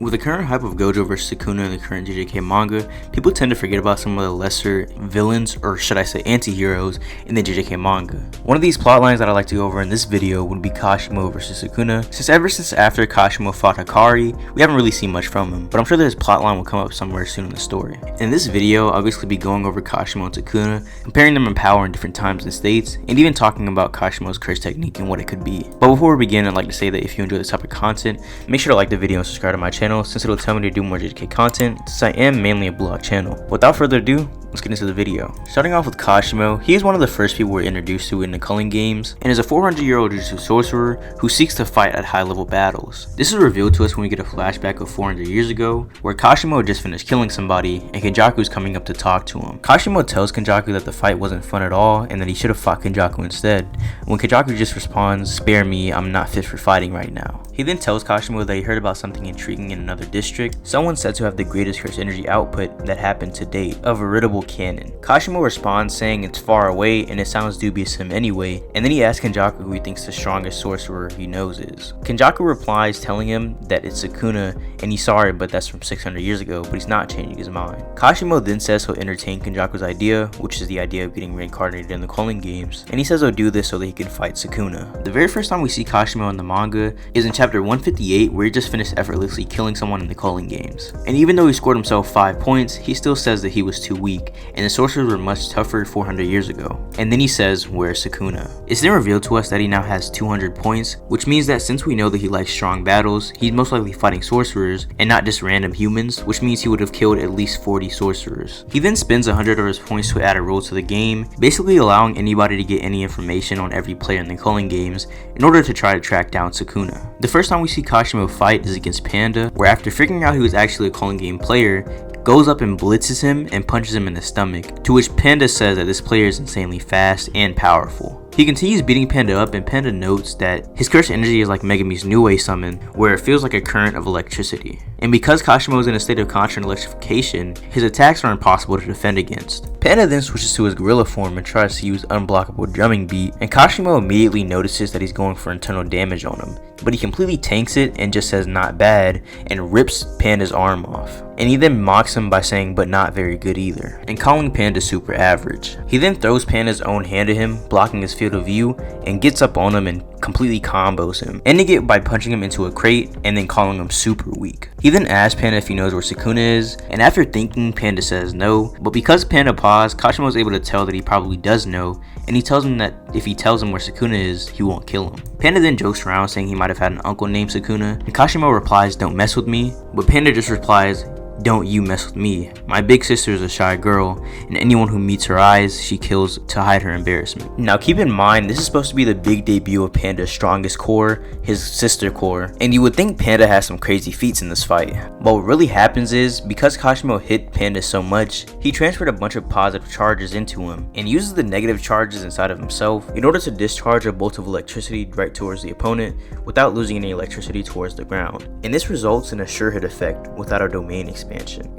With the current hype of Gojo vs Sukuna in the current JJK manga, people tend to forget about some of the lesser villains, or should I say anti-heroes, in the JJK manga. One of these plotlines that I'd like to go over in this video would be Kashimo vs Sukuna, since ever since after Kashimo fought Hikari, we haven't really seen much from him, but I'm sure that his plotline will come up somewhere soon in the story. In this video, I'll basically be going over Kashimo and Sukuna, comparing them in power in different times and states, and even talking about Kashimo's curse technique and what it could be. But before we begin, I'd like to say that if you enjoy this type of content, make sure to like the video and subscribe to my channel, since it'll tell me to do more JJK content, since I am mainly a blog channel. Without further ado, let's get into the video. Starting off with Kashimo, he is one of the first people we're introduced to in the culling games, and is a 400-year-old Jujutsu sorcerer who seeks to fight at high-level battles. This is revealed to us when we get a flashback of 400 years ago, where Kashimo had just finished killing somebody, and Kenjaku is coming up to talk to him. Kashimo tells Kenjaku that the fight wasn't fun at all, and that he should have fought Kenjaku instead, when Kenjaku just responds, "Spare me, I'm not fit for fighting right now." He then tells Kashimo that he heard about something intriguing in another district, someone said to have the greatest curse energy output that happened to date, a veritable cannon. Kashimo responds saying it's far away and it sounds dubious to him anyway, and then he asks Kenjaku who he thinks the strongest sorcerer he knows is. Kenjaku replies telling him that it's Sukuna and he's sorry but that's from 600 years ago, but he's not changing his mind. Kashimo then says he'll entertain Kenjaku's idea, which is the idea of getting reincarnated in the culling games, and he says he'll do this so that he can fight Sukuna. The very first time we see Kashimo in the manga is in chapter 158, where he just finished effortlessly killing someone in the culling games. And even though he scored himself 5 points, he still says that he was too weak, and the sorcerers were much tougher 400 years ago. And then he says, "Where's Sukuna?" It's then revealed to us that he now has 200 points, which means that since we know that he likes strong battles, he's most likely fighting sorcerers, and not just random humans, which means he would have killed at least 40 sorcerers. He then spends 100 of his points to add a rule to the game, basically allowing anybody to get any information on every player in the culling games, in order to try to track down Sukuna. The first time we see Kashimo fight is against Panda, where after figuring out he was actually a culling game player, goes up and blitzes him and punches him in the stomach, to which Panda says that this player is insanely fast and powerful. He continues beating Panda up, and Panda notes that his curse energy is like Megami's new way summon, where it feels like a current of electricity. And because Kashimo is in a state of constant electrification, his attacks are impossible to defend against. Panda then switches to his gorilla form and tries to use unblockable drumming beat, and Kashimo immediately notices that he's going for internal damage on him, but he completely tanks it and just says "not bad" and rips Panda's arm off. And he then mocks him by saying "but not very good either," and calling Panda super average. He then throws Panda's own hand at him, blocking his field of view, and gets up on him and completely combos him, ending it by punching him into a crate and then calling him super weak. He then asks Panda if he knows where Sukuna is, and after thinking, Panda says no, but because Panda paused, Kashimo is able to tell that he probably does know, and he tells him that if he tells him where Sukuna is, he won't kill him. Panda then jokes around saying he might have had an uncle named Sukuna, and Kashimo replies, "Don't mess with me," but Panda just replies, "Don't you mess with me. My big sister is a shy girl, and anyone who meets her eyes, she kills to hide her embarrassment." Now keep in mind, this is supposed to be the big debut of Panda's strongest core, his sister core, and you would think Panda has some crazy feats in this fight. But what really happens is, because Kashimo hit Panda so much, he transferred a bunch of positive charges into him, and uses the negative charges inside of himself in order to discharge a bolt of electricity right towards the opponent, without losing any electricity towards the ground. And this results in a sure hit effect without a domain expansion.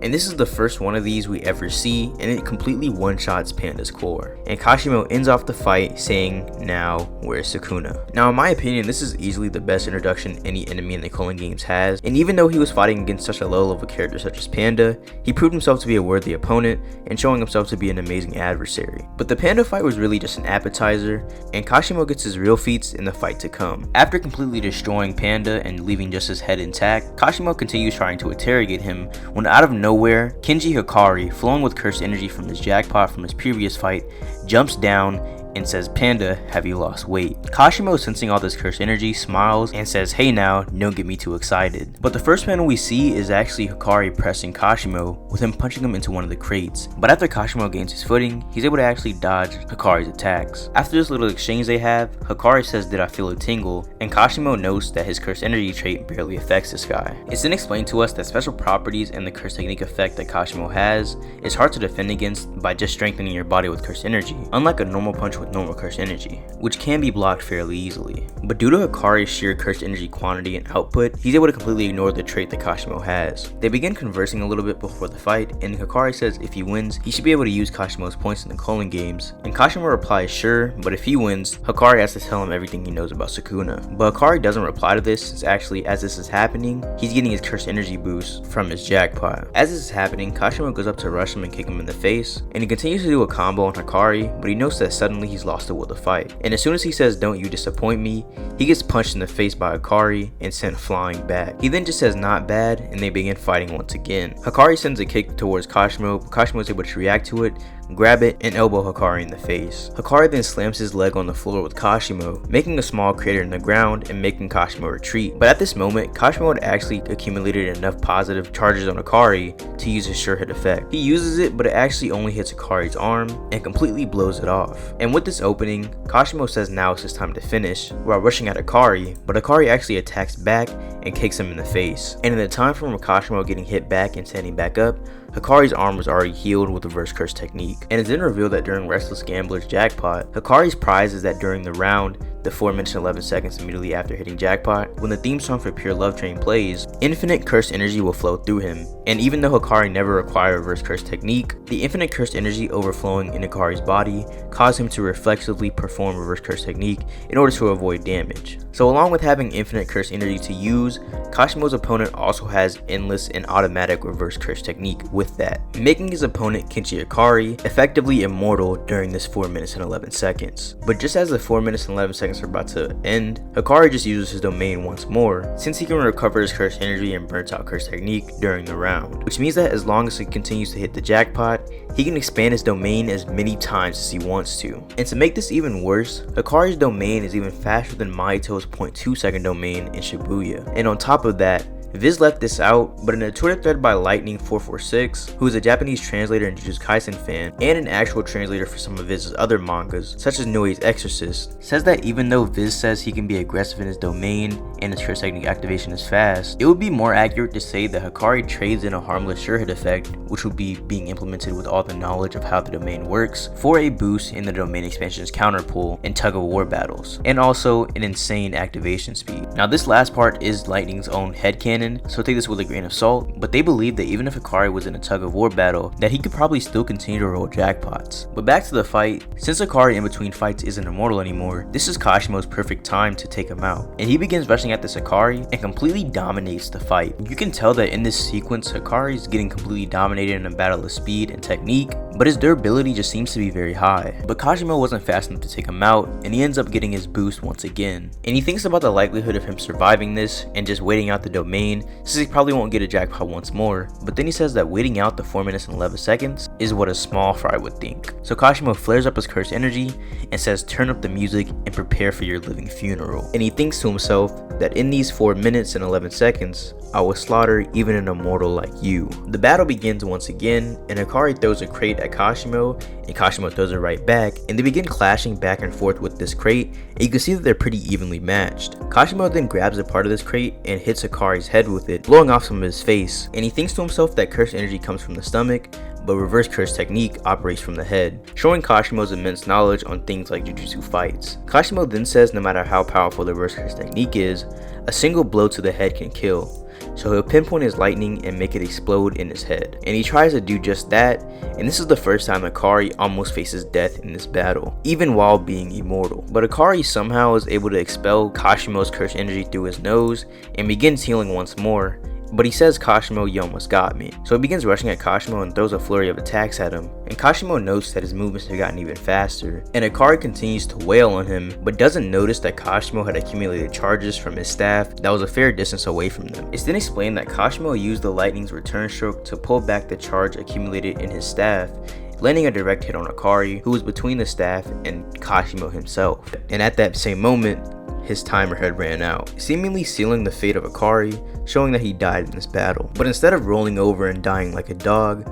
And this is the first one of these we ever see, and it completely one-shots Panda's core. And Kashimo ends off the fight saying, "Now, where's Sukuna?" Now in my opinion, this is easily the best introduction any enemy in the culling games has, and even though he was fighting against such a low level character such as Panda, he proved himself to be a worthy opponent, and showing himself to be an amazing adversary. But the Panda fight was really just an appetizer, and Kashimo gets his real feats in the fight to come. After completely destroying Panda and leaving just his head intact, Kashimo continues trying to interrogate him, when out of nowhere, Kenji Hikari, flowing with cursed energy from his jackpot from his previous fight, jumps down and says, "Panda, have you lost weight?" Kashimo, sensing all this cursed energy, smiles and says, "Hey now, don't get me too excited." But the first panel we see is actually Hikari pressing Kashimo, with him punching him into one of the crates. But after Kashimo gains his footing, he's able to actually dodge Hikari's attacks. After this little exchange they have, Hikari says, "Did I feel a tingle?" And Kashimo notes that his cursed energy trait barely affects this guy. It's then explained to us that special properties and the curse technique effect that Kashimo has is hard to defend against by just strengthening your body with cursed energy. Unlike a normal punch with normal cursed energy, which can be blocked fairly easily. But due to Hikari's sheer cursed energy quantity and output, he's able to completely ignore the trait that Kashimo has. They begin conversing a little bit before the fight, and Hikari says if he wins, he should be able to use Kashimo's points in the calling games, and Kashimo replies sure, but if he wins, Hikari has to tell him everything he knows about Sukuna. But Hikari doesn't reply to this, since actually as this is happening, he's getting his cursed energy boost from his jackpot. As this is happening, Kashimo goes up to rush him and kick him in the face, and he continues to do a combo on Hikari, but he notes that suddenly he's lost the will to fight. And as soon as he says don't you disappoint me, he gets punched in the face by Hikari and sent flying back. He then just says not bad, and they begin fighting once again. Hikari sends a kick towards Kashimo, but Kashimo is able to react to it, grab it, and elbow Hikari in the face. Hikari then slams his leg on the floor with Kashimo, making a small crater in the ground and making Kashimo retreat. But at this moment, Kashimo had actually accumulated enough positive charges on Hikari to use his sure hit effect. He uses it, but it actually only hits Hikari's arm and completely blows it off. And with this opening, Kashimo says now it's his time to finish, while rushing at Hikari, but Hikari actually attacks back and kicks him in the face. And in the time from Kashimo getting hit back and standing back up, Hikari's arm was already healed with reverse curse technique. And it's then revealed that during Restless Gambler's jackpot, Hikari's prize is that during the round, the 4 minutes and 11 seconds immediately after hitting jackpot, when the theme song for Pure Love Train plays, infinite cursed energy will flow through him. And even though Hikari never required reverse curse technique, the infinite cursed energy overflowing in Hikari's body caused him to reflexively perform reverse curse technique in order to avoid damage. So along with having infinite cursed energy to use, Kashimo's opponent also has endless and automatic reverse curse technique with that, making his opponent Kenshi Hikari effectively immortal during this 4 minutes and 11 seconds. But just as the 4 minutes and 11 seconds are about to end, Hikari just uses his domain once more, since he can recover his cursed energy and burnt out cursed technique during the round, which means that as long as he continues to hit the jackpot, he can expand his domain as many times as he wants to. And to make this even worse, Hikari's domain is even faster than Mahito's 0.2 second domain in Shibuya. And on top of that, Viz left this out, but in a Twitter thread by Lightning446, who is a Japanese translator and Jujutsu Kaisen fan, and an actual translator for some of Viz's other mangas, such as Noi's Exorcist, says that even though Viz says he can be aggressive in his domain and his curse technique activation is fast, it would be more accurate to say that Hikari trades in a harmless sure hit effect, which would be being implemented with all the knowledge of how the domain works, for a boost in the domain expansion's counter pull in tug of war battles, and also an insane activation speed. Now this last part is Lightning's own headcanon, so take this with a grain of salt, but they believe that even if Hikari was in a tug of war battle, that he could probably still continue to roll jackpots. But back to the fight, since Hikari in between fights isn't immortal anymore, this is Kashimo's perfect time to take him out. And he begins rushing at this Hikari and completely dominates the fight. You can tell that in this sequence, Hikari is getting completely dominated in a battle of speed and technique, but his durability just seems to be very high. But Kashimo wasn't fast enough to take him out, and he ends up getting his boost once again. And he thinks about the likelihood of him surviving this and just waiting out the domain, since he probably won't get a jackpot once more, but then he says that waiting out the 4 minutes and 11 seconds is what a small fry would think. So Kashimo flares up his cursed energy and says turn up the music and prepare for your living funeral. And he thinks to himself that in these 4 minutes and 11 seconds, I will slaughter even an immortal like you. The battle begins once again, and Hikari throws a crate at Kashimo, and Kashimo throws it right back, and they begin clashing back and forth with this crate, and you can see that they're pretty evenly matched. Kashimo then grabs a part of this crate and hits Hikari's head with it, blowing off some of his face, and he thinks to himself that cursed energy comes from the stomach, but reverse curse technique operates from the head, showing Kashimo's immense knowledge on things like Jujutsu fights. Kashimo then says no matter how powerful the reverse curse technique is, a single blow to the head can kill. So he'll pinpoint his lightning and make it explode in his head. And he tries to do just that, and this is the first time Hikari almost faces death in this battle, even while being immortal. But Hikari somehow is able to expel Kashimo's cursed energy through his nose and begins healing once more. But he says, Kashimo, you almost got me. So he begins rushing at Kashimo and throws a flurry of attacks at him. And Kashimo notes that his movements have gotten even faster. And Hikari continues to wail on him, but doesn't notice that Kashimo had accumulated charges from his staff that was a fair distance away from them. It's then explained that Kashimo used the lightning's return stroke to pull back the charge accumulated in his staff, landing a direct hit on Hikari, who was between the staff and Kashimo himself. And at that same moment, his timer had ran out, seemingly sealing the fate of Hikari, showing that he died in this battle. But instead of rolling over and dying like a dog,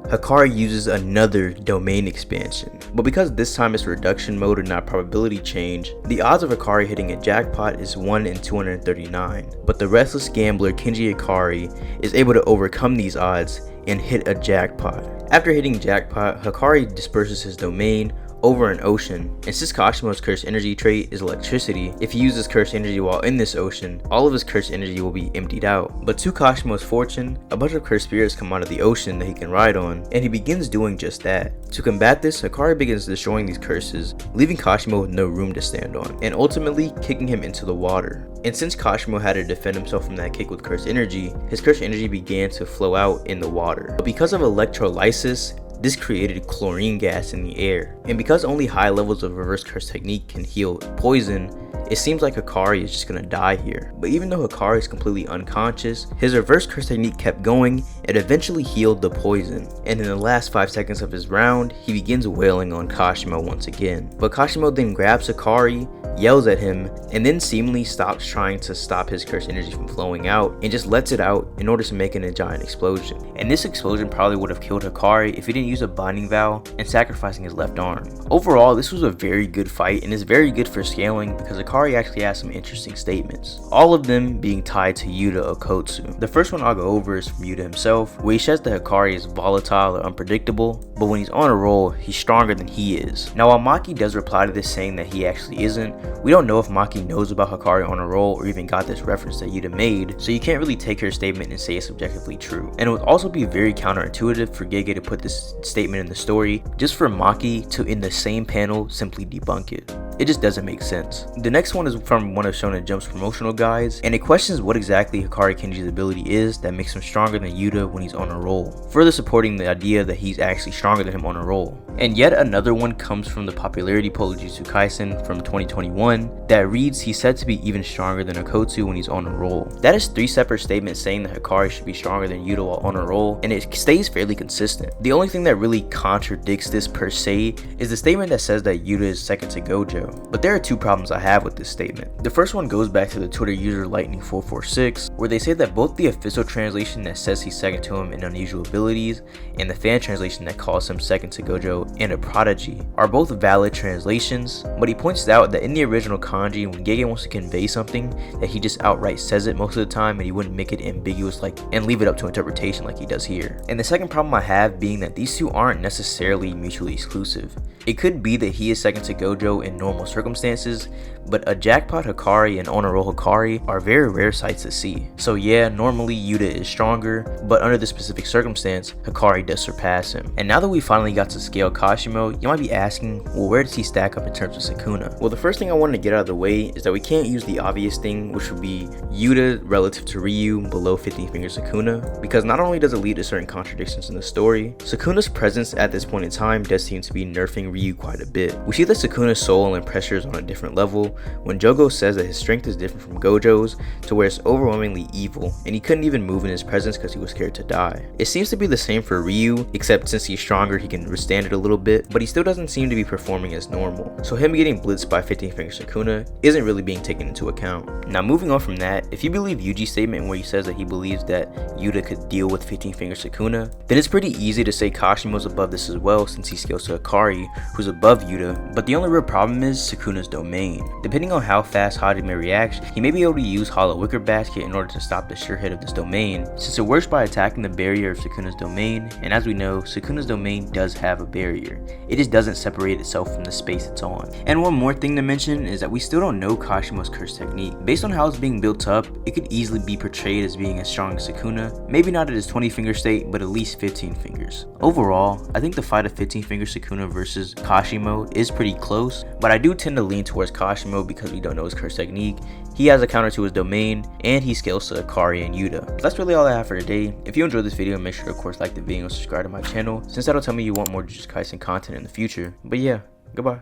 Hikari uses another domain expansion. But because this time it's reduction mode and not probability change, the odds of Hikari hitting a jackpot is 1 in 239. But the restless gambler Kenji Hikari is able to overcome these odds and hit a jackpot. After hitting jackpot, Hikari disperses his domain, over an ocean. And since Kashimo's cursed energy trait is electricity, if he uses cursed energy while in this ocean, all of his cursed energy will be emptied out. But to Kashimo's fortune, a bunch of cursed spirits come out of the ocean that he can ride on, and he begins doing just that. To combat this, Hikari begins destroying these curses, leaving Kashimo with no room to stand on, and ultimately kicking him into the water. And since Kashimo had to defend himself from that kick with cursed energy, his cursed energy began to flow out in the water. But because of electrolysis, this created chlorine gas in the air. And because only high levels of reverse curse technique can heal poison, it seems like Hikari is just gonna die here. But even though Hikari is completely unconscious, his reverse curse technique kept going and eventually healed the poison. And in the last 5 seconds of his round, he begins wailing on Kashimo once again. But Kashimo then grabs Hikari, yells at him, and then seemingly stops trying to stop his cursed energy from flowing out and just lets it out in order to make it a giant explosion. And this explosion probably would have killed Hikari if he didn't use a binding vow and sacrificing his left arm. Overall, this was a very good fight and is very good for scaling because Hikari actually has some interesting statements, all of them being tied to Yuta Okotsu. The first one I'll go over is from Yuta himself, where he says that Hikari is volatile or unpredictable, but when he's on a roll, he's stronger than he is. Now while Maki does reply to this saying that he actually isn't, we don't know if Maki knows about Hikari on a roll or even got this reference that Yuta made, so you can't really take her statement and say it's subjectively true. And it would also be very counterintuitive for Gege to put this statement in the story just for Maki to in the same panel simply debunk it. It just doesn't make sense. The next one is from one of Shonen Jump's promotional guides, and it questions what exactly Hikari Kenji's ability is that makes him stronger than Yuta when he's on a roll, further supporting the idea that he's actually stronger than him on a roll. And yet another one comes from the popularity poll of Jujutsu Kaisen from 2021 that reads, he's said to be even stronger than Okotsu when he's on a roll. That is 3 separate statements saying that Hikari should be stronger than Yuta while on a roll, and it stays fairly consistent. The only thing that really contradicts this per se is the statement that says that Yuta is second to Gojo. But there are 2 problems I have with this statement. The first one goes back to the Twitter user Lightning446, where they say that both the official translation that says he's second to him in unusual abilities and the fan translation that calls him second to Gojo and a prodigy are both valid translations, but he points out that in the original kanji, when Gege wants to convey something, that he just outright says it most of the time and he wouldn't make it ambiguous and leave it up to interpretation like he does here. And the second problem I have being that these 2 aren't necessarily mutually exclusive. It could be that he is second to Gojo in normal circumstances, but a jackpot Hikari and on a roll Hikari are very rare sights to see. So yeah, normally Yuta is stronger, but under this specific circumstance, Hikari does surpass him. And now that we finally got to scale Kashimo, you might be asking, well, where does he stack up in terms of Sukuna? Well, the first thing I wanted to get out of the way is that we can't use the obvious thing, which would be Yuta relative to Ryu below 15 finger Sukuna, because not only does it lead to certain contradictions in the story, Sukuna's presence at this point in time does seem to be nerfing Ryu quite a bit. We see that Sukuna's soul and pressure is on a different level when Jogo says that his strength is different from Gojo's to where it's overwhelmingly evil, and he couldn't even move in his presence because he was scared to die. It seems to be the same for Ryu, except since he's stronger he can withstand it a little bit, but he still doesn't seem to be performing as normal. So him getting blitzed by 15 finger Sukuna isn't really being taken into account. Now moving on from that, if you believe Yuji's statement where he says that he believes that Yuta could deal with 15 finger Sukuna, then it's pretty easy to say Kashimo's above this as well since he scales to Hikari, who's above Yuta, but the only real problem is Sukuna's domain. Depending on how fast Hajime reacts, he may be able to use Hollow Wicker Basket in order to stop the sure hit of this domain, since it works by attacking the barrier of Sukuna's domain, and as we know, Sukuna's domain does have a barrier. It just doesn't separate itself from the space it's on. And one more thing to mention is that we still don't know Kashimo's curse technique. Based on how it's being built up, it could easily be portrayed as being as strong as Sukuna, maybe not at his 20 finger state, but at least 15 fingers. Overall, I think the fight of 15 finger Sukuna versus Kashimo is pretty close, but I do tend to lean towards Kashimo because we don't know his curse technique. He has a counter to his domain, and he scales to Hikari and Yuta. So that's really all I have for today. If you enjoyed this video, make sure to of course like the video and subscribe to my channel, since that'll tell me you want more Jujutsu Kaisen content in the future. But yeah, goodbye.